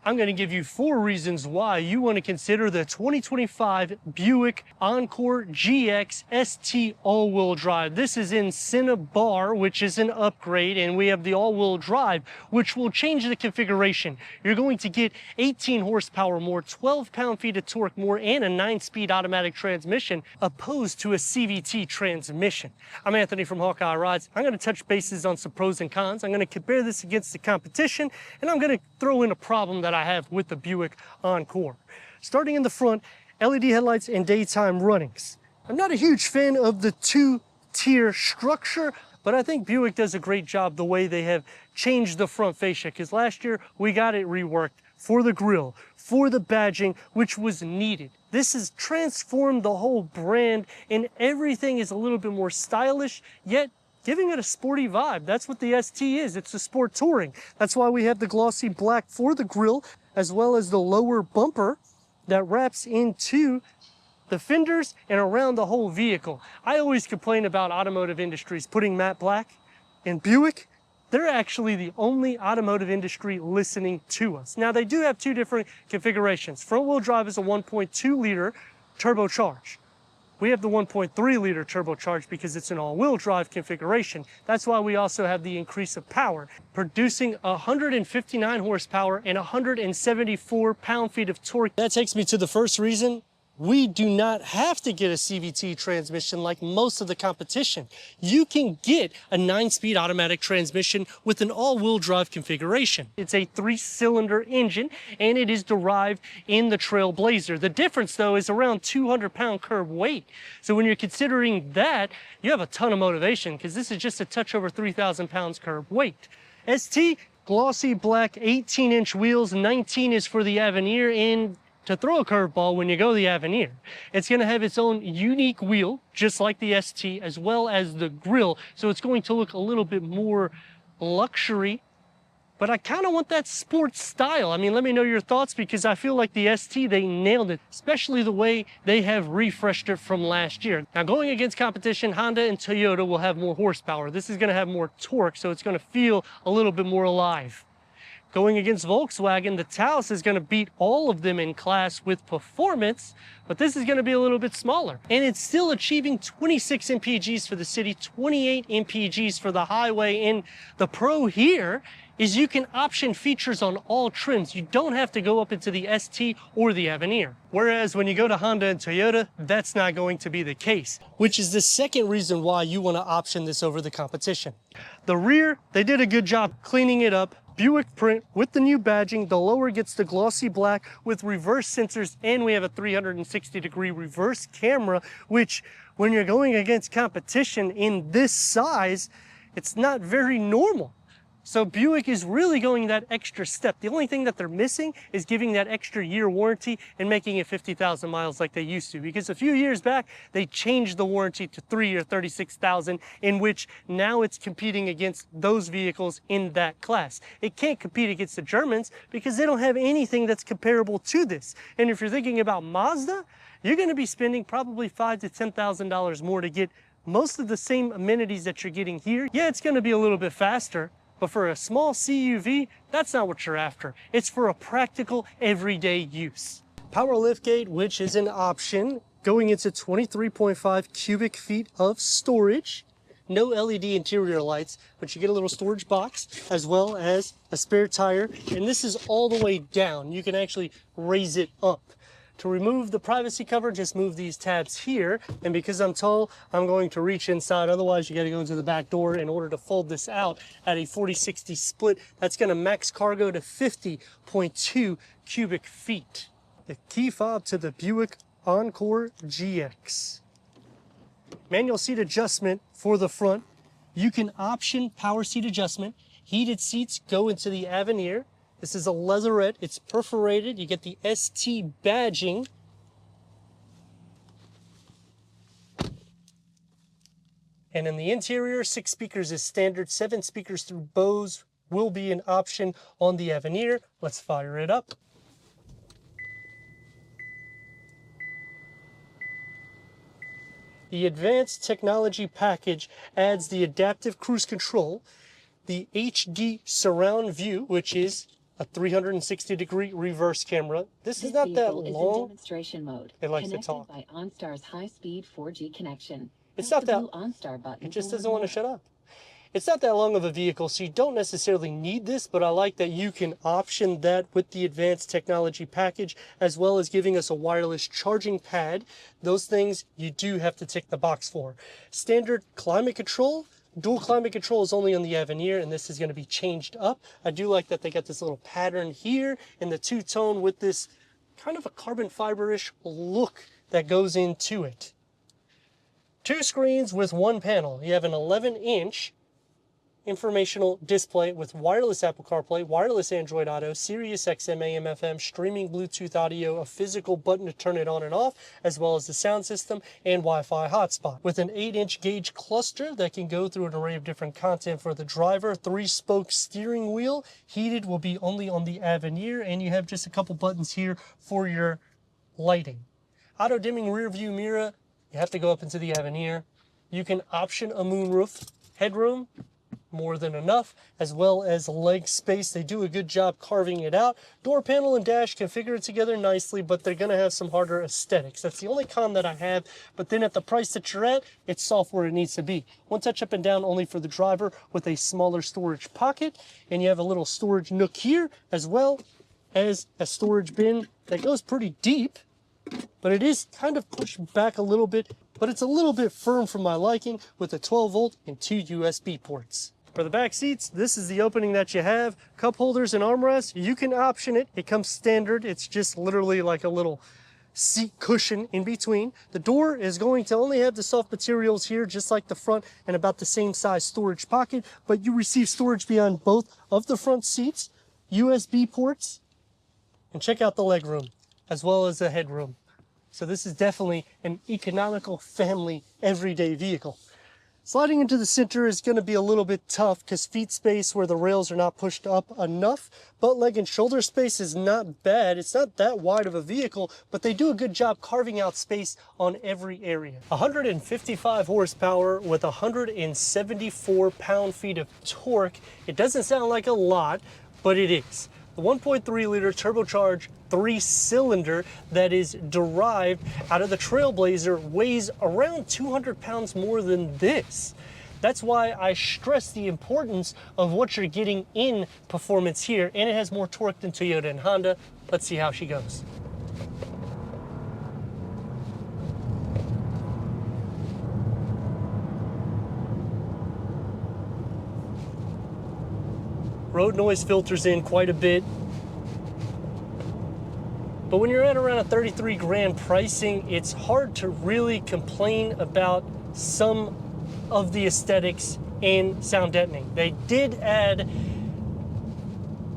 I'm going to give you 4 reasons why you want to consider the 2025 Buick Encore GX ST all-wheel drive. This is in Cinnabar, which is an upgrade, and we have the all-wheel drive, which will change the configuration. You're going to get 18 horsepower more, 12 pound-feet of torque more, and a 9-speed automatic transmission, opposed to a CVT transmission. I'm Anthony from Hawkeye Rides. I'm going to touch bases on some pros and cons. I'm going to compare this against the competition, and I'm going to throw in a problem that I have with the Buick Encore. Starting in the front, LED headlights and daytime runnings. I'm not a huge fan of the 2-tier structure, but I think Buick does a great job the way they have changed the front fascia, because last year we got it reworked for the grille, for the badging, which was needed. This has transformed the whole brand, and everything is a little bit more stylish, yet giving it a sporty vibe. That's what the ST is. It's a sport touring. That's why we have the glossy black for the grille, as well as the lower bumper that wraps into the fenders and around the whole vehicle. I always complain about automotive industries putting matte black. In Buick, they're actually the only automotive industry listening to us. Now, they do have 2 different configurations. Front-wheel drive is a 1.2-liter turbocharged. We have the 1.3-liter turbocharged because it's an all-wheel drive configuration. That's why we also have the increase of power, producing 159 horsepower and 174 pound-feet of torque. That takes me to the first reason. We do not have to get a CVT transmission like most of the competition. You can get a 9-speed automatic transmission with an all-wheel drive configuration. It's a 3-cylinder engine, and it is derived in the Trailblazer. The difference, though, is around 200-pound curb weight. So when you're considering that, you have a ton of motivation, because this is just a touch over 3,000 pounds curb weight. ST, glossy black 18-inch wheels, 19 is for the Avenir, and to throw a curveball when you go the Avenir, it's going to have its own unique wheel, just like the ST, as well as the grille. So it's going to look a little bit more luxury, but I kind of want that sports style. I mean, let me know your thoughts, because I feel like the ST, they nailed it, especially the way they have refreshed it from last year. Now, going against competition, Honda and Toyota will have more horsepower. This is going to have more torque, so it's going to feel a little bit more alive. Going against Volkswagen, the Taos is going to beat all of them in class with performance, but this is going to be a little bit smaller. And it's still achieving 26 mpgs for the city, 28 mpgs for the highway. And the pro here is you can option features on all trims. You don't have to go up into the ST or the Avenir. Whereas when you go to Honda and Toyota, that's not going to be the case, which is the second reason why you want to option this over the competition. The rear, they did a good job cleaning it up. Buick print with the new badging. The lower gets the glossy black with reverse sensors, and we have a 360-degree reverse camera, which when you're going against competition in this size, it's not very normal. So Buick is really going that extra step. The only thing that they're missing is giving that extra year warranty and making it 50,000 miles like they used to. Because a few years back, they changed the warranty to 3 or 36,000, in which now it's competing against those vehicles in that class. It can't compete against the Germans because they don't have anything that's comparable to this. And if you're thinking about Mazda, you're going to be spending probably $5,000 to $10,000 more to get most of the same amenities that you're getting here. Yeah, it's going to be a little bit faster, but for a small CUV, that's not what you're after. It's for a practical, everyday use. Power liftgate, which is an option, going into 23.5 cubic feet of storage. No LED interior lights, but you get a little storage box, as well as a spare tire. And this is all the way down. You can actually raise it up. To remove the privacy cover, just move these tabs here. And because I'm tall, I'm going to reach inside. Otherwise, you got to go into the back door in order to fold this out at a 40-60 split. That's going to max cargo to 50.2 cubic feet. The key fob to the Buick Encore GX. Manual seat adjustment for the front. You can option power seat adjustment. Heated seats go into the Avenir. This is a leatherette, it's perforated, you get the ST badging. And in the interior, 6 speakers is standard, 7 speakers through Bose will be an option on the Avenir. Let's fire it up. The advanced technology package adds the adaptive cruise control, the HD surround view, which is a 360-degree reverse camera. This is not that long. Demonstration mode. It likes to talk. By OnStar's high-speed 4G connection. It's not that. It just doesn't want to shut up. It's not that long of a vehicle, so you don't necessarily need this, but I like that you can option that with the advanced technology package, as well as giving us a wireless charging pad. Those things you do have to tick the box for. Standard climate control. Dual climate control is only on the Avenir, and this is going to be changed up. I do like that they got this little pattern here in the two-tone with this kind of a carbon fiber-ish look that goes into it. 2 screens with 1 panel. You have an 11-inch informational display with wireless Apple CarPlay, wireless Android Auto, Sirius XM, AM, FM, streaming Bluetooth audio, a physical button to turn it on and off, as well as the sound system and Wi-Fi hotspot. With an 8-inch gauge cluster that can go through an array of different content for the driver, 3-spoke steering wheel, heated will be only on the Avenir, and you have just a couple buttons here for your lighting. Auto dimming rear view mirror, you have to go up into the Avenir. You can option a moonroof, headroom, more than enough, as well as leg space. They do a good job carving it out. Door panel and dash configure it together nicely, but they're going to have some harder aesthetics. That's the only con that I have, but then at the price that you're at, it's soft where it needs to be. One touch up and down only for the driver with a smaller storage pocket, and you have a little storage nook here, as well as a storage bin that goes pretty deep, but it is kind of pushed back a little bit, but it's a little bit firm for my liking with a 12-volt and 2 USB ports. For the back seats, this is the opening that you have. Cup holders and armrests, you can option it. It comes standard. It's just literally like a little seat cushion in between. The door is going to only have the soft materials here, just like the front, and about the same size storage pocket, but you receive storage beyond both of the front seats, USB ports, and check out the legroom, as well as the headroom. So this is definitely an economical family everyday vehicle. Sliding into the center is going to be a little bit tough because feet space where the rails are not pushed up enough, but leg and shoulder space is not bad. It's not that wide of a vehicle, but they do a good job carving out space on every area. 155 horsepower with 174 pound-feet of torque. It doesn't sound like a lot, but it is. The 1.3-liter turbocharged 3-cylinder that is derived out of the Trailblazer weighs around 200 pounds more than this. That's why I stress the importance of what you're getting in performance here, and it has more torque than Toyota and Honda. Let's see how she goes. Road noise filters in quite a bit. But when you're at around a 33 grand pricing, it's hard to really complain about some of the aesthetics and sound deadening. They did add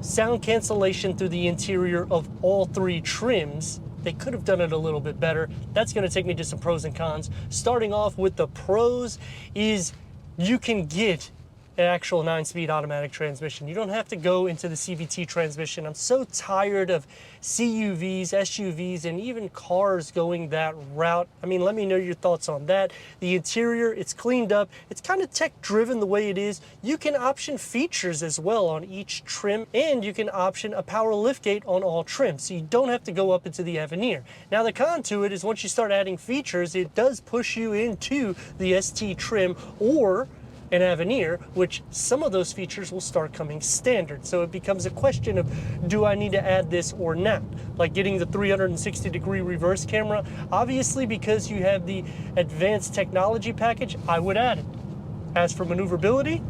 sound cancellation through the interior of all 3 trims. They could have done it a little bit better. That's going to take me to some pros and cons. Starting off with the pros is you can get an actual 9-speed automatic transmission. You don't have to go into the CVT transmission. I'm so tired of CUVs, SUVs, and even cars going that route. I mean, let me know your thoughts on that. The interior, it's cleaned up. It's kind of tech-driven the way it is. You can option features as well on each trim, and you can option a power liftgate on all trims, so you don't have to go up into the Avenir. Now, the con to it is once you start adding features, it does push you into the ST trim or an Avenir, which some of those features will start coming standard. So it becomes a question of, do I need to add this or not? Like getting the 360-degree reverse camera, obviously because you have the advanced technology package, I would add it. As for maneuverability,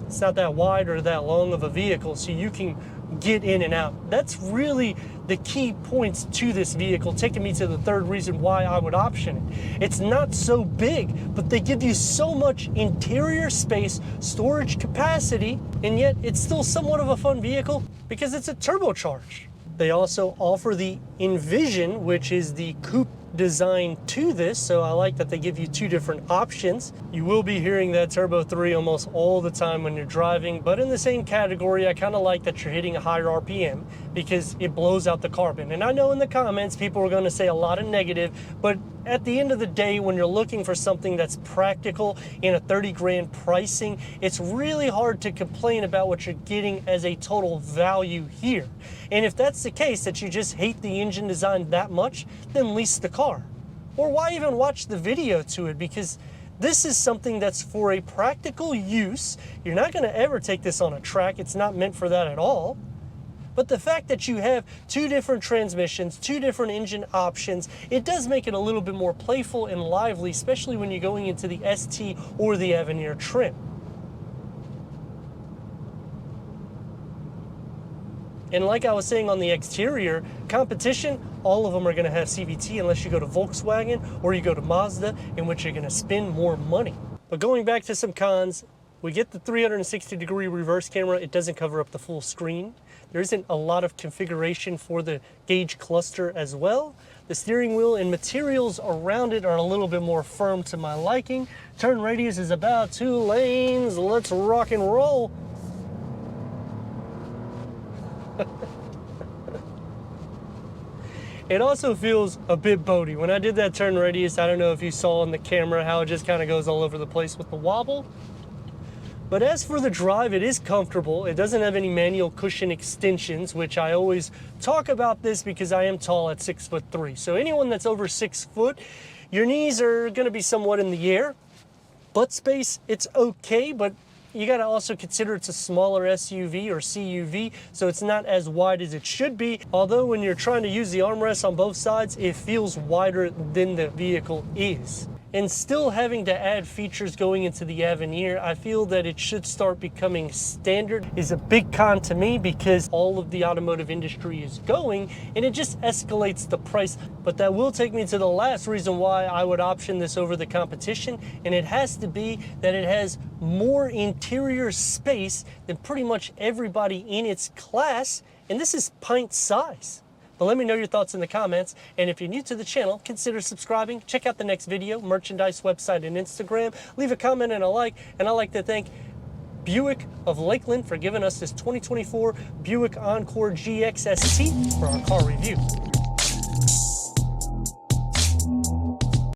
it's not that wide or that long of a vehicle, so you can get in and out. That's really the key points to this vehicle, taking me to the third reason why I would option it. It's not so big, but they give you so much interior space, storage capacity, and yet it's still somewhat of a fun vehicle because it's a turbocharged. They also offer the Envision, which is the coupe design to this, so I like that they give you 2 different options. You will be hearing that Turbo 3 almost all the time when you're driving, but in the same category, I kind of like that you're hitting a higher RPM because it blows out the carbon. And I know in the comments people are going to say a lot of negative, but at the end of the day, when you're looking for something that's practical in a 30 grand pricing, it's really hard to complain about what you're getting as a total value here. And if that's the case, that you just hate the engine design that much, then lease the car. Or why even watch the video to it? Because this is something that's for a practical use. You're not going to ever take this on a track. It's not meant for that at all. But the fact that you have two different transmissions, two different engine options, it does make it a little bit more playful and lively, especially when you're going into the ST or the Avenir trim. And like I was saying on the exterior, competition, all of them are going to have CVT unless you go to Volkswagen or you go to Mazda, in which you're going to spend more money. But going back to some cons, we get the 360-degree reverse camera. It doesn't cover up the full screen. There isn't a lot of configuration for the gauge cluster as well. The steering wheel and materials around it are a little bit more firm to my liking. Turn radius is about 2 lanes. Let's rock and roll. It also feels a bit boaty. When I did that turn radius, I don't know if you saw on the camera how it just kind of goes all over the place with the wobble. But as for the drive, it is comfortable. It doesn't have any manual cushion extensions, which I always talk about this because I am tall at 6'3". So anyone that's over 6 foot, your knees are gonna be somewhat in the air. Butt space, it's okay, but you gotta also consider it's a smaller SUV or CUV, so it's not as wide as it should be. Although when you're trying to use the armrests on both sides, it feels wider than the vehicle is. And still having to add features going into the Avenir, I feel that it should start becoming standard is a big con to me because all of the automotive industry is going and it just escalates the price. But that will take me to the last reason why I would option this over the competition, and it has to be that it has more interior space than pretty much everybody in its class, and this is pint size. But let me know your thoughts in the comments, and if you're new to the channel, consider subscribing. Check out the next video, merchandise, website, and Instagram. Leave a comment and a like, and I'd like to thank Buick of Lakeland for giving us this 2024 Buick Encore GX ST for our car review.